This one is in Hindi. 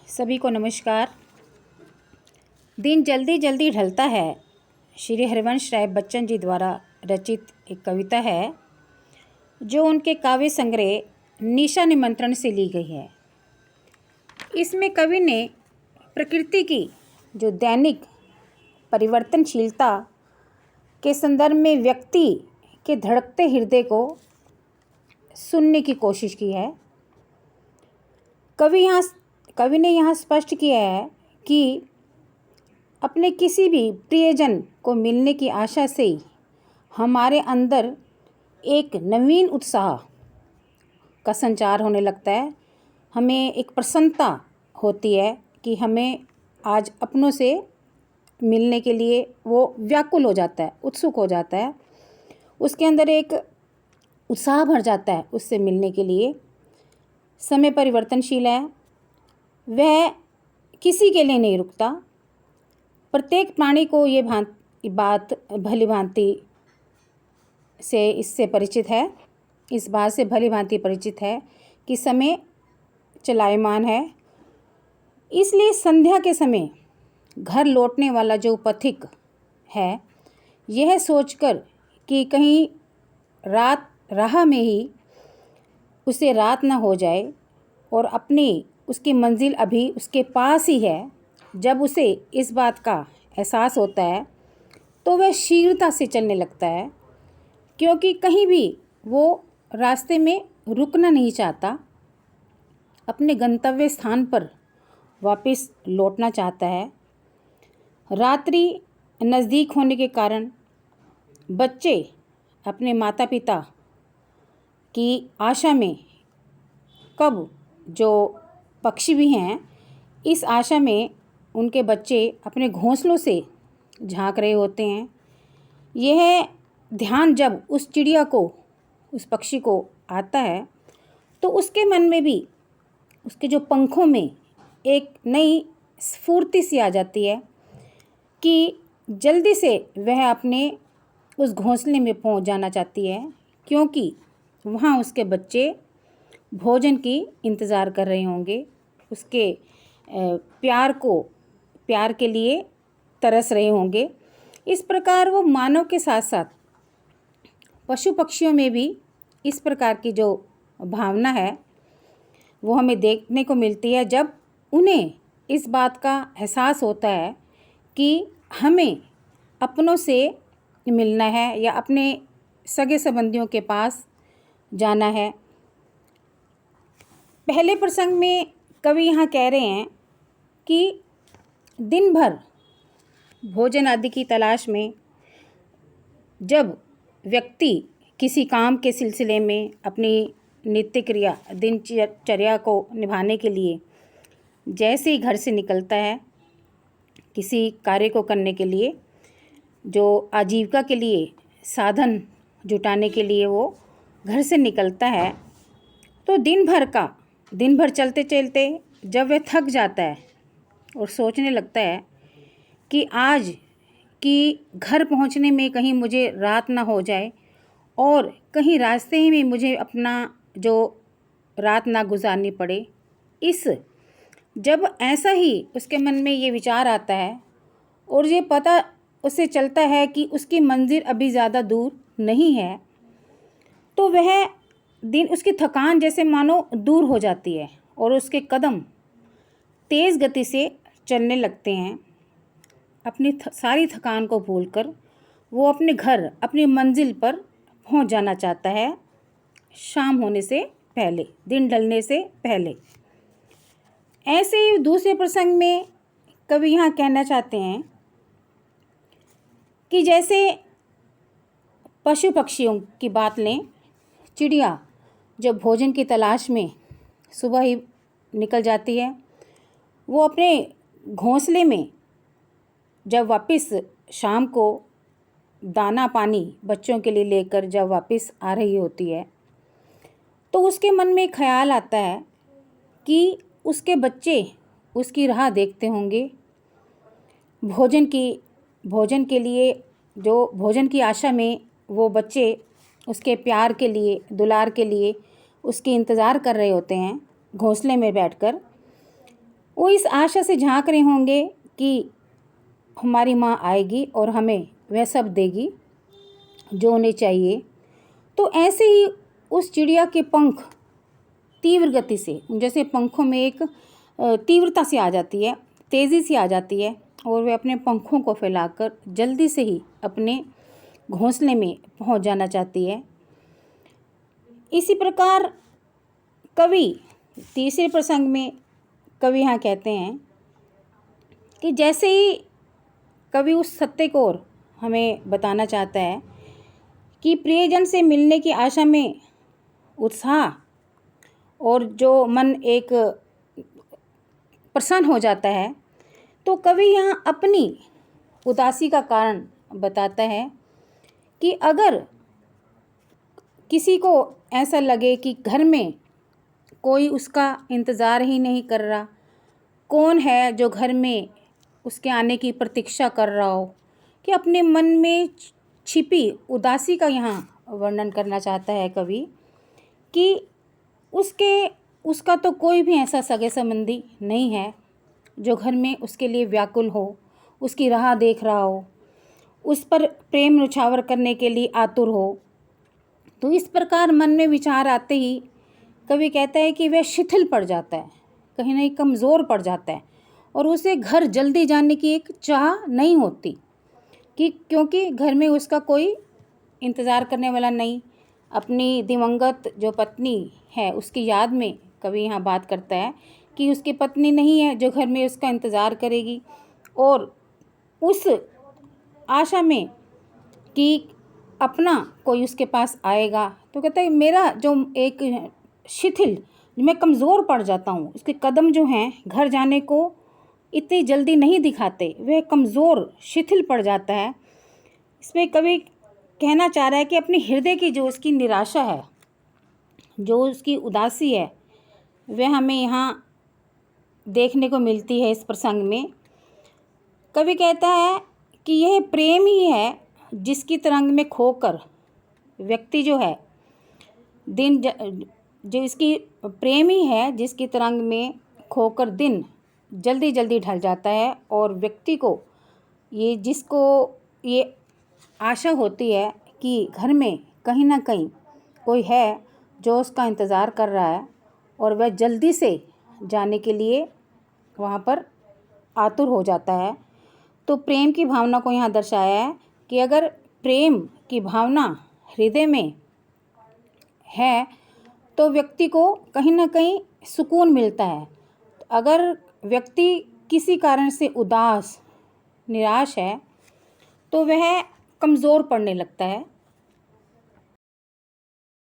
सभी को नमस्कार। दिन जल्दी जल्दी ढलता है श्री हरिवंश राय बच्चन जी द्वारा रचित एक कविता है जो उनके काव्य संग्रह निशा निमंत्रण से ली गई है। इसमें कवि ने प्रकृति की जो दैनिक परिवर्तनशीलता के संदर्भ में व्यक्ति के धड़कते हृदय को सुनने की कोशिश की है। कवि ने यहाँ स्पष्ट किया है कि अपने किसी भी प्रियजन को मिलने की आशा से ही हमारे अंदर एक नवीन उत्साह का संचार होने लगता है। हमें एक प्रसन्नता होती है कि हमें आज अपनों से मिलने के लिए वो व्याकुल हो जाता है, उत्सुक हो जाता है, उसके अंदर एक उत्साह भर जाता है उससे मिलने के लिए। समय परिवर्तनशील है, वह किसी के लिए नहीं रुकता। प्रत्येक प्राणी को ये बात भली भांति से इससे परिचित है, इस बात से भली भांति परिचित है कि समय चलायमान है। इसलिए संध्या के समय घर लौटने वाला जो पथिक है, यह सोचकर कि कहीं रात राह में ही उसे रात ना हो जाए और उसकी मंजिल अभी उसके पास ही है, जब उसे इस बात का एहसास होता है तो वह शीघ्रता से चलने लगता है, क्योंकि कहीं भी वो रास्ते में रुकना नहीं चाहता, अपने गंतव्य स्थान पर वापस लौटना चाहता है। रात्रि नज़दीक होने के कारण बच्चे अपने माता पिता की आशा में, कब जो पक्षी भी हैं, इस आशा में उनके बच्चे अपने घोंसलों से झांक रहे होते हैं। यह ध्यान जब उस चिड़िया को, उस पक्षी को आता है तो उसके मन में भी, उसके जो पंखों में एक नई स्फूर्ति सी आ जाती है कि जल्दी से वह अपने उस घोंसले में पहुंच जाना चाहती है, क्योंकि वहाँ उसके बच्चे भोजन की इंतज़ार कर रहे होंगे, उसके प्यार के लिए तरस रहे होंगे। इस प्रकार वो मानव के साथ साथ पशु पक्षियों में भी इस प्रकार की जो भावना है वो हमें देखने को मिलती है, जब उन्हें इस बात का एहसास होता है कि हमें अपनों से मिलना है या अपने सगे संबंधियों के पास जाना है। पहले प्रसंग में कवि यहाँ कह रहे हैं कि दिन भर भोजन आदि की तलाश में जब व्यक्ति किसी काम के सिलसिले में अपनी नित्य क्रिया दिनचर्या को निभाने के लिए जैसे ही घर से निकलता है, किसी कार्य को करने के लिए, जो आजीविका के लिए साधन जुटाने के लिए वो घर से निकलता है, तो दिन भर चलते चलते जब वह थक जाता है और सोचने लगता है कि आज कि घर पहुंचने में कहीं मुझे रात ना हो जाए और कहीं रास्ते ही में मुझे अपना जो रात ना गुजारनी पड़े, जब ऐसा ही उसके मन में ये विचार आता है और ये पता उसे चलता है कि उसकी मंजिल अभी ज़्यादा दूर नहीं है, तो वह दिन उसकी थकान जैसे मानो दूर हो जाती है और उसके कदम तेज़ गति से चलने लगते हैं। अपनी सारी थकान को भूलकर वो अपने घर, अपनी मंजिल पर पहुंच जाना चाहता है, शाम होने से पहले, दिन ढलने से पहले। ऐसे ही दूसरे प्रसंग में कवि यहाँ कहना चाहते हैं कि जैसे पशु पक्षियों की बात लें, चिड़िया जब भोजन की तलाश में सुबह ही निकल जाती है, वो अपने घोंसले में जब वापस शाम को दाना पानी बच्चों के लिए लेकर जब वापस आ रही होती है, तो उसके मन में ख्याल आता है कि उसके बच्चे उसकी राह देखते होंगे, भोजन के लिए, जो भोजन की आशा में वो बच्चे उसके प्यार के लिए, दुलार के लिए उसके इंतज़ार कर रहे होते हैं घोंसले में बैठकर। वो इस आशा से झांक रहे होंगे कि हमारी माँ आएगी और हमें वह सब देगी जो उन्हें चाहिए। तो ऐसे ही उस चिड़िया के पंख तीव्र गति से, जैसे पंखों में एक तीव्रता सी आ जाती है, तेज़ी सी आ जाती है, और वे अपने पंखों को फैलाकर जल्दी से ही अपने घोंसले में पहुंच जाना चाहती है। इसी प्रकार कवि तीसरे प्रसंग में कवि यहाँ कहते हैं कि जैसे ही कवि उस सत्य को हमें बताना चाहता है कि प्रियजन से मिलने की आशा में उत्साह और जो मन एक प्रसन्न हो जाता है, तो कवि यहाँ अपनी उदासी का कारण बताता है कि अगर किसी को ऐसा लगे कि घर में कोई उसका इंतज़ार ही नहीं कर रहा, कौन है जो घर में उसके आने की प्रतीक्षा कर रहा हो, कि अपने मन में छिपी उदासी का यहाँ वर्णन करना चाहता है कवि कि उसका तो कोई भी ऐसा सगे संबंधी नहीं है जो घर में उसके लिए व्याकुल हो, उसकी राह देख रहा हो, उस पर प्रेम न्यौछावर करने के लिए आतुर हो। तो इस प्रकार मन में विचार आते ही कवि कहता है कि वह शिथिल पड़ जाता है, कहीं ना कहीं कमज़ोर पड़ जाता है, और उसे घर जल्दी जाने की एक चाह नहीं होती कि क्योंकि घर में उसका कोई इंतज़ार करने वाला नहीं। अपनी दिवंगत जो पत्नी है उसकी याद में कवि यहाँ बात करता है कि उसकी पत्नी नहीं है जो घर में उसका इंतज़ार करेगी, और उस आशा में कि अपना कोई उसके पास आएगा। तो कहता है मेरा जो एक शिथिल, मैं कमज़ोर पड़ जाता हूँ, उसके कदम जो हैं घर जाने को इतनी जल्दी नहीं दिखाते, वह कमज़ोर शिथिल पड़ जाता है। इसमें कवि कहना चाह रहा है कि अपने हृदय की जो उसकी निराशा है, जो उसकी उदासी है, वह हमें यहाँ देखने को मिलती है। इस प्रसंग में कवि कहता है कि यह प्रेम ही है जिसकी तरंग में खोकर व्यक्ति जो है जो इसकी प्रेम ही है जिसकी तरंग में खोकर दिन जल्दी जल्दी ढल जाता है, और व्यक्ति को जिसको ये आशा होती है कि घर में कहीं ना कहीं कोई है जो उसका इंतज़ार कर रहा है, और वह जल्दी से जाने के लिए वहाँ पर आतुर हो जाता है। तो प्रेम की भावना को यहाँ दर्शाया है कि अगर प्रेम की भावना हृदय में है तो व्यक्ति को कहीं ना कहीं सुकून मिलता है। अगर व्यक्ति किसी कारण से उदास निराश है तो वह कमज़ोर पड़ने लगता है,